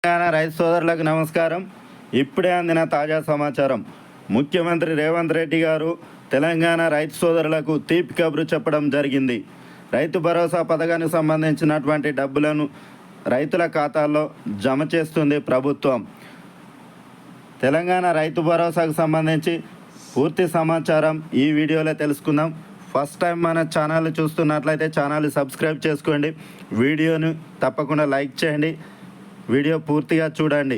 తెలంగాణ రైతు సోదరులకు నమస్కారం. ఇప్పుడే అందిన తాజా సమాచారం. ముఖ్యమంత్రి రేవంత్ రెడ్డి గారు తెలంగాణ రైతు సోదరులకు తీపి కబురు చెప్పడం జరిగింది. రైతు భరోసా పథకానికి సంబంధించినటువంటి డబ్బులను రైతుల ఖాతాల్లో జమ చేస్తుంది ప్రభుత్వం. తెలంగాణ రైతు భరోసాకు సంబంధించి పూర్తి సమాచారం ఈ వీడియోలో తెలుసుకుందాం. ఫస్ట్ టైం మన ఛానల్ చూస్తున్నట్లయితే ఛానల్ సబ్స్క్రైబ్ చేసుకోండి. వీడియోను తప్పకుండా లైక్ చేయండి. వీడియో పూర్తిగా చూడండి.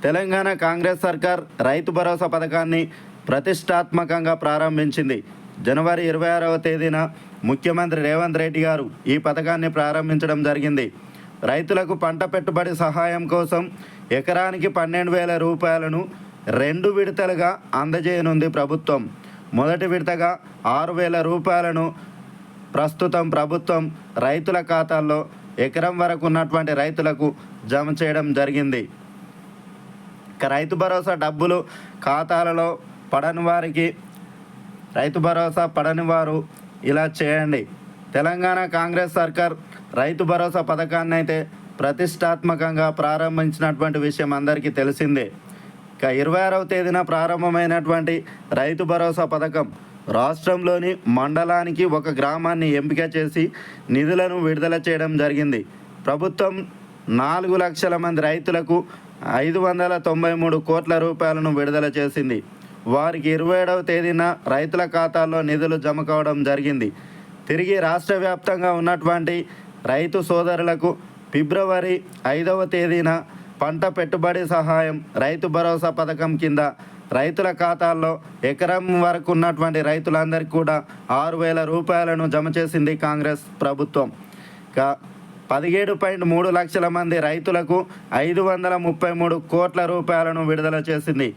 తెలంగాణ కాంగ్రెస్ సర్కార్ రైతు భరోసా పథకాన్ని ప్రతిష్టాత్మకంగా ప్రారంభించింది. జనవరి 26వ తేదీన ముఖ్యమంత్రి రేవంత్ రెడ్డి గారు ఈ పథకాన్ని ప్రారంభించడం జరిగింది. రైతులకు పంట పెట్టుబడి సహాయం కోసం ఎకరానికి 12,000 రూపాయలను 2 విడతలుగా అందజేయనుంది ప్రభుత్వం. మొదటి విడతగా 6,000 రూపాయలను ప్రస్తుతం ప్రభుత్వం రైతుల ఖాతాల్లో ఎకరం వరకు ఉన్నటువంటి రైతులకు జమ చేయడం జరిగింది. ఇక రైతు భరోసా డబ్బులు ఖాతాలలో పడని వారికి రైతు భరోసా పడని వారు ఇలా చేయండి. తెలంగాణ కాంగ్రెస్ సర్కార్ రైతు భరోసా పథకాన్ని అయితే ప్రతిష్టాత్మకంగా ప్రారంభించినటువంటి విషయం అందరికీ తెలిసిందే. ఇక 26వ తేదీన ప్రారంభమైనటువంటి రైతు భరోసా పథకం రాష్ట్రంలోని మండలానికి ఒక గ్రామాన్ని ఎంపిక చేసి నిధులను విడుదల చేయడం జరిగింది. ప్రభుత్వం 4 లక్షల మంది రైతులకు 593 కోట్ల రూపాయలను విడుదల చేసింది. వారికి 27వ తేదీన రైతుల ఖాతాల్లో నిధులు జమ కావడం జరిగింది. తిరిగి రాష్ట్ర వ్యాప్తంగా ఉన్నటువంటి రైతు సోదరులకు ఫిబ్రవరి 5వ తేదీన పంట పెట్టుబడి సహాయం రైతు భరోసా పథకం కింద రైతుల ఖాతాల్లో ఎకరం వరకు ఉన్నటువంటి రైతులందరికీ కూడా 6,000 రూపాయలను జమ చేసింది కాంగ్రెస్ ప్రభుత్వం. ఇక 17.3 లక్షల మంది రైతులకు 533 కోట్ల రూపాయలను విడుదల చేసింది.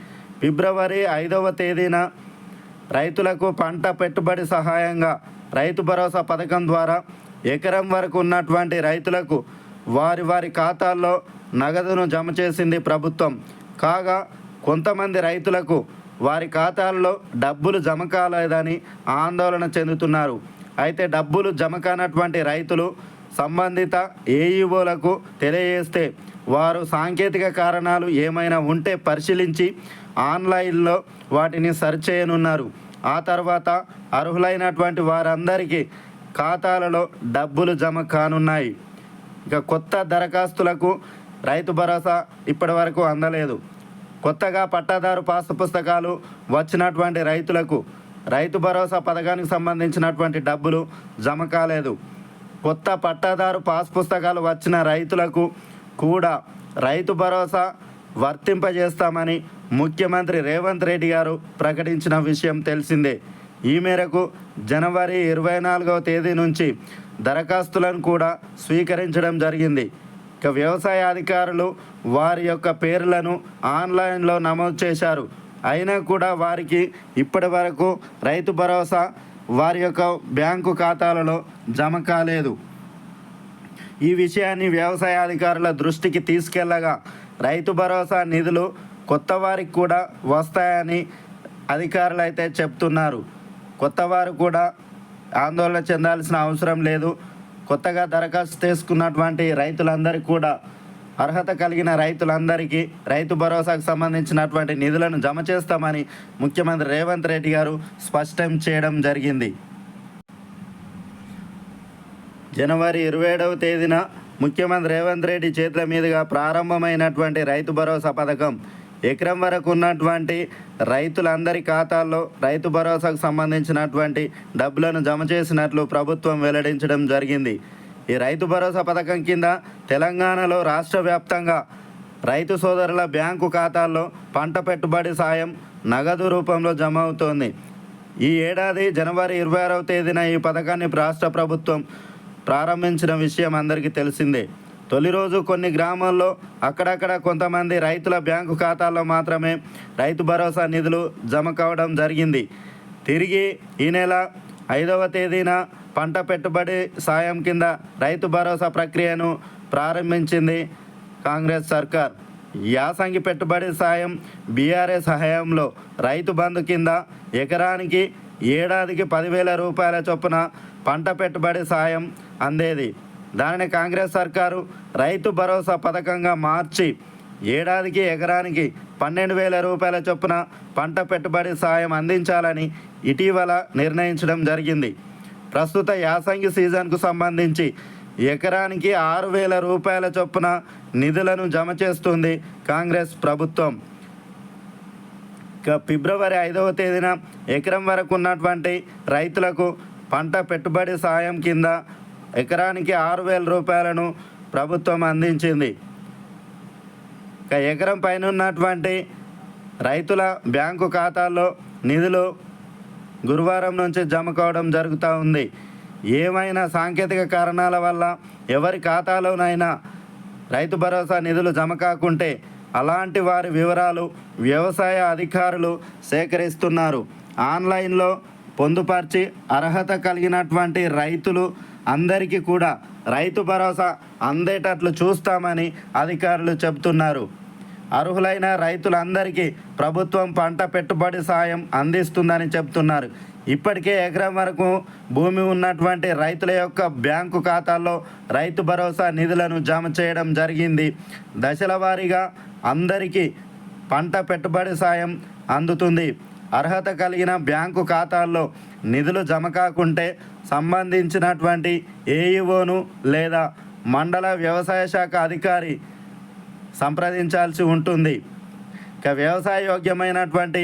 ఫిబ్రవరి 5వ తేదీన రైతులకు పంట పెట్టుబడి సహాయంగా రైతు భరోసా పథకం ద్వారా ఎకరం వరకు ఉన్నటువంటి రైతులకు వారి ఖాతాల్లో నగదును జమ చేసింది ప్రభుత్వం. కాగా కొంతమంది రైతులకు వారి ఖాతాల్లో డబ్బులు జమ కాలేదని ఆందోళన చెందుతున్నారు. అయితే డబ్బులు జమ కానటువంటి రైతులు సంబంధిత ఏఈఓలకు తెలియజేస్తే వారు సాంకేతిక కారణాలు ఏమైనా ఉంటే పరిశీలించి ఆన్లైన్లో వాటిని సర్చ్ చేయనున్నారు. ఆ తర్వాత అర్హులైనటువంటి వారందరికీ ఖాతాలలో డబ్బులు జమ కానున్నాయి. ఇక కొత్త దరఖాస్తులకు రైతు భరోసా ఇప్పటివరకు అందలేదు. కొత్తగా పట్టాదారు పాస్ పుస్తకాలు వచ్చినటువంటి రైతులకు రైతు భరోసా పథకానికి సంబంధించినటువంటి డబ్బులు జమ కాలేదు. కొత్త పట్టాదారు పాస్ పుస్తకాలు వచ్చిన రైతులకు కూడా రైతు భరోసా వర్తింపజేస్తామని ముఖ్యమంత్రి రేవంత్ రెడ్డి గారు ప్రకటించిన విషయం తెలిసిందే. ఈ మేరకు జనవరి 24వ తేదీ నుంచి దరఖాస్తులను కూడా స్వీకరించడం జరిగింది. ఇక వ్యవసాయ అధికారులు వారి యొక్క పేర్లను ఆన్లైన్లో నమోదు చేశారు. అయినా కూడా వారికి ఇప్పటి వరకు రైతు భరోసా వారి యొక్క బ్యాంకు ఖాతాలలో జమ కాలేదు. ఈ విషయాన్ని వ్యవసాయ అధికారుల దృష్టికి తీసుకెళ్లగా రైతు భరోసా నిధులు కొత్త వారికి కూడా వస్తాయని అధికారులు అయితే చెప్తున్నారు. కొత్తవారు కూడా ఆందోళన చెందాల్సిన అవసరం లేదు. కొత్తగా దరఖాస్తు చేసుకున్నటువంటి రైతులందరికీ కూడా అర్హత కలిగిన రైతులందరికీ రైతు భరోసాకు సంబంధించినటువంటి నిధులను జమ చేస్తామని ముఖ్యమంత్రి రేవంత్ రెడ్డి గారు స్పష్టం చేయడం జరిగింది. జనవరి 27వ తేదీన ముఖ్యమంత్రి రేవంత్ రెడ్డి చేతుల మీదుగా ప్రారంభమైనటువంటి రైతు భరోసా పథకం ఎకరం వరకు ఉన్నటువంటి రైతులందరి ఖాతాల్లో రైతు భరోసాకు సంబంధించినటువంటి డబ్బులను జమ చేసినట్లు ప్రభుత్వం వెల్లడించడం జరిగింది. ఈ రైతు భరోసా పథకం కింద తెలంగాణలో రాష్ట్ర వ్యాప్తంగా రైతు సోదరుల బ్యాంకు ఖాతాల్లో పంట పెట్టుబడి సాయం నగదు రూపంలో జమ అవుతోంది. ఈ ఏడాది జనవరి 26వ తేదీన ఈ పథకాన్ని రాష్ట్ర ప్రభుత్వం ప్రారంభించిన విషయం అందరికీ తెలిసిందే. తొలి రోజు కొన్ని గ్రామాల్లో అక్కడక్కడ కొంతమంది రైతుల బ్యాంకు ఖాతాల్లో మాత్రమే రైతు భరోసా నిధులు జమ కావడం జరిగింది. తిరిగి ఈ నెల 5వ తేదీన పంట పెట్టుబడి సాయం కింద రైతు భరోసా ప్రక్రియను ప్రారంభించింది కాంగ్రెస్ సర్కార్. యాసంగి పెట్టుబడి సాయం బీఆర్ఎస్ హయాంలో రైతు బంధు కింద ఎకరానికి ఏడాదికి 10,000 రూపాయల చొప్పున పంట పెట్టుబడి సాయం అందేది. దానిని కాంగ్రెస్ సర్కారు రైతు భరోసా పథకంగా మార్చి ఏడాదికి ఎకరానికి 12,000 రూపాయల చొప్పున పంట పెట్టుబడి సాయం అందించాలని ఇటీవల నిర్ణయించడం జరిగింది. ప్రస్తుత యాసంగి సీజన్కు సంబంధించి ఎకరానికి 6,000 రూపాయల చొప్పున నిధులను జమ చేస్తుంది కాంగ్రెస్ ప్రభుత్వం. ఫిబ్రవరి 5వ తేదీన ఎకరం వరకు ఉన్నటువంటి రైతులకు పంట పెట్టుబడి సాయం కింద ఎకరానికి 6,000 రూపాయలను ప్రభుత్వం అందించింది. ఎకరం పైన ఉన్నటువంటి రైతుల బ్యాంకు ఖాతాల్లో నిధులు గురువారం నుంచి జమ కావడం జరుగుతూ ఉంది. ఏమైనా సాంకేతిక కారణాల వల్ల ఎవరి ఖాతాలోనైనా రైతు భరోసా నిధులు జమ కాకుంటే అలాంటి వారి వివరాలు వ్యవసాయ అధికారులు సేకరిస్తున్నారు. ఆన్లైన్లో పొందుపరిచి అర్హత కలిగినటువంటి రైతులు అందరికీ కూడా రైతు భరోసా అందేటట్లు చూస్తామని అధికారులు చెబుతున్నారు. అర్హులైన రైతులందరికీ ప్రభుత్వం పంట పెట్టుబడి సాయం అందిస్తుందని చెబుతున్నారు. ఇప్పటికే ఎకరం వరకు భూమి ఉన్నటువంటి రైతుల యొక్క బ్యాంకు ఖాతాల్లో రైతు భరోసా నిధులను జమ చేయడం జరిగింది. దశల వారీగా అందరికీ పంట పెట్టుబడి సాయం అందుతుంది. అర్హత కలిగిన బ్యాంకు ఖాతాల్లో నిధులు జమ కాకుంటే సంబంధించినటువంటి ఏఈఓను లేదా మండల వ్యవసాయ శాఖ అధికారి సంప్రదించాల్సి ఉంటుంది. వ్యవసాయ యోగ్యమైనటువంటి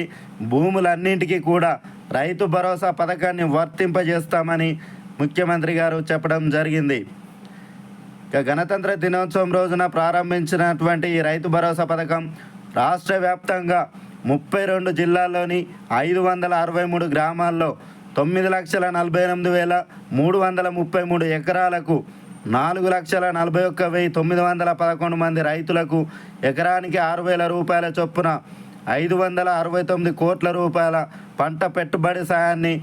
భూములన్నింటికీ కూడా రైతు భరోసా పథకాన్ని వర్తింపజేస్తామని ముఖ్యమంత్రి గారు చెప్పడం జరిగింది. గణతంత్ర దినోత్సవం రోజున ప్రారంభించినటువంటి ఈ రైతు భరోసా పథకం రాష్ట్ర వ్యాప్తంగా 32 జిల్లాల్లోని 563 గ్రామాల్లో 9,48,333 ఎకరాలకు 4,41,911 మంది రైతులకు ఎకరానికి 6,000 రూపాయల చొప్పున 569 కోట్ల రూపాయల పంట పెట్టుబడి సాయాన్ని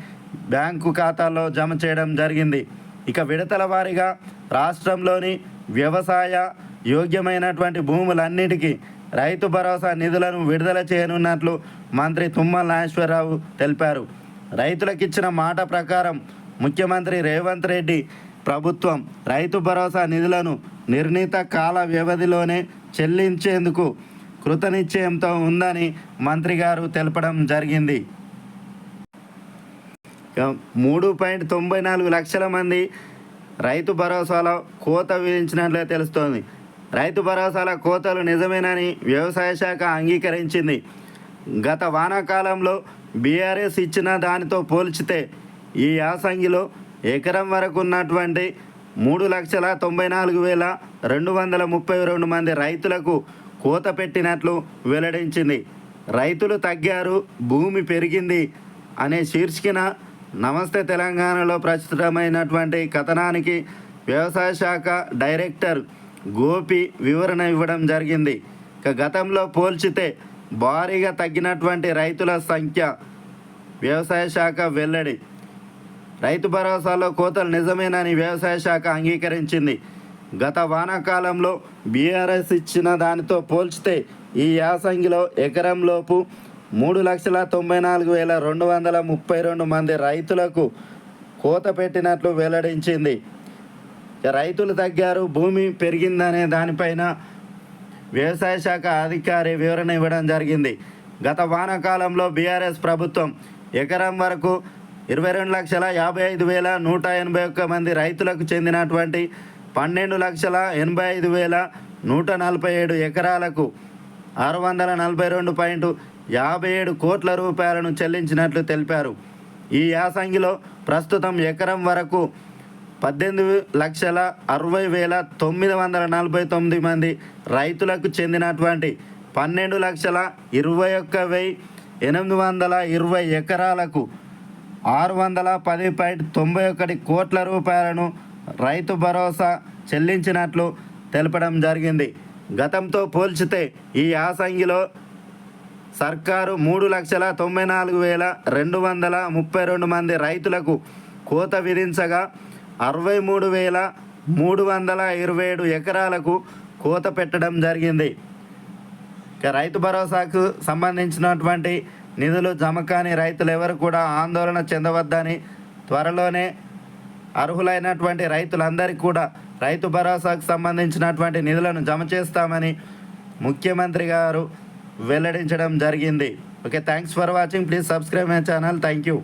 బ్యాంకు ఖాతాల్లో జమ చేయడం జరిగింది. ఇక విడతల వారీగా రాష్ట్రంలోని వ్యవసాయ యోగ్యమైనటువంటి భూములన్నిటికీ రైతు భరోసా నిధులను విడుదల చేయనున్నట్లు మంత్రి తుమ్మల నాగేశ్వరరావు తెలిపారు. రైతులకిచ్చిన మాట ప్రకారం ముఖ్యమంత్రి రేవంత్ రెడ్డి ప్రభుత్వం రైతు భరోసా నిధులను నిర్ణీత కాల వ్యవధిలోనే చెల్లించేందుకు కృతనిశ్చయంతో ఉందని మంత్రి గారు తెలపడం జరిగింది. 3.94 లక్షల మంది రైతు భరోసాలో కోత విధించినట్లే తెలుస్తోంది. రైతు భరోసాల కోతలు నిజమేనని వ్యవసాయ శాఖ అంగీకరించింది. గత వానాకాలంలో బీఆర్ఎస్ ఇచ్చిన దానితో పోల్చితే ఈ యాసంగిలో ఎకరం వరకు ఉన్నటువంటి 3,94,232 మంది రైతులకు కోత పెట్టినట్లు వెల్లడించింది. రైతులు తగ్గారు, భూమి పెరిగింది అనే శీర్షికన నమస్తే తెలంగాణలో ప్రచురితమైనటువంటి కథనానికి వ్యవసాయ శాఖ డైరెక్టర్ గోపి వివరణ ఇవ్వడం జరిగింది. గతంలో పోల్చితే భారీగా తగ్గినటువంటి రైతుల సంఖ్య వ్యవసాయ శాఖ వెల్లడి. రైతు భరోసాలో కోతలు నిజమేనని వ్యవసాయ శాఖ అంగీకరించింది. గత వానాకాలంలో బీఆర్ఎస్ ఇచ్చిన దానితో పోల్చితే ఈ యాసంగిలో ఎకరంలోపు 3,94,232 మంది రైతులకు కోత పెట్టినట్లు వెల్లడించింది. రైతులు తగ్గారు, భూమి పెరిగిందనే దానిపైన వ్యవసాయ శాఖ అధికారి వివరణ ఇవ్వడం జరిగింది. గత వానాకాలంలో బీఆర్ఎస్ ప్రభుత్వం ఎకరం వరకు 22,55,181 మంది రైతులకు చెందినటువంటి 12,85,147 ఎకరాలకు 642.57 కోట్ల రూపాయలను చెల్లించినట్లు తెలిపారు. ఈ యాసంగిలో ప్రస్తుతం ఎకరం వరకు 18,60,949 మంది రైతులకు చెందినటువంటి 12,21,820 ఎకరాలకు 610.91 కోట్ల రూపాయలను రైతు భరోసా చెల్లించినట్లు తెలపడం జరిగింది. గతంతో పోల్చితే ఈ యాసంగిలో సర్కారు 3,94,232 మంది రైతులకు కోత విధించగా 63,327 ఎకరాలకు కోత పెట్టడం జరిగింది. రైతు భరోసాకు సంబంధించినటువంటి నిధులు జమ కాని రైతులు ఎవరు కూడా ఆందోళన చెందవద్దని, త్వరలోనే అర్హులైనటువంటి రైతులందరికీ కూడా రైతు భరోసాకు సంబంధించినటువంటి నిధులను జమ చేస్తామని ముఖ్యమంత్రి గారు వెల్లడించడం జరిగింది. Okay, thanks for watching. Please subscribe my channel. Thank you.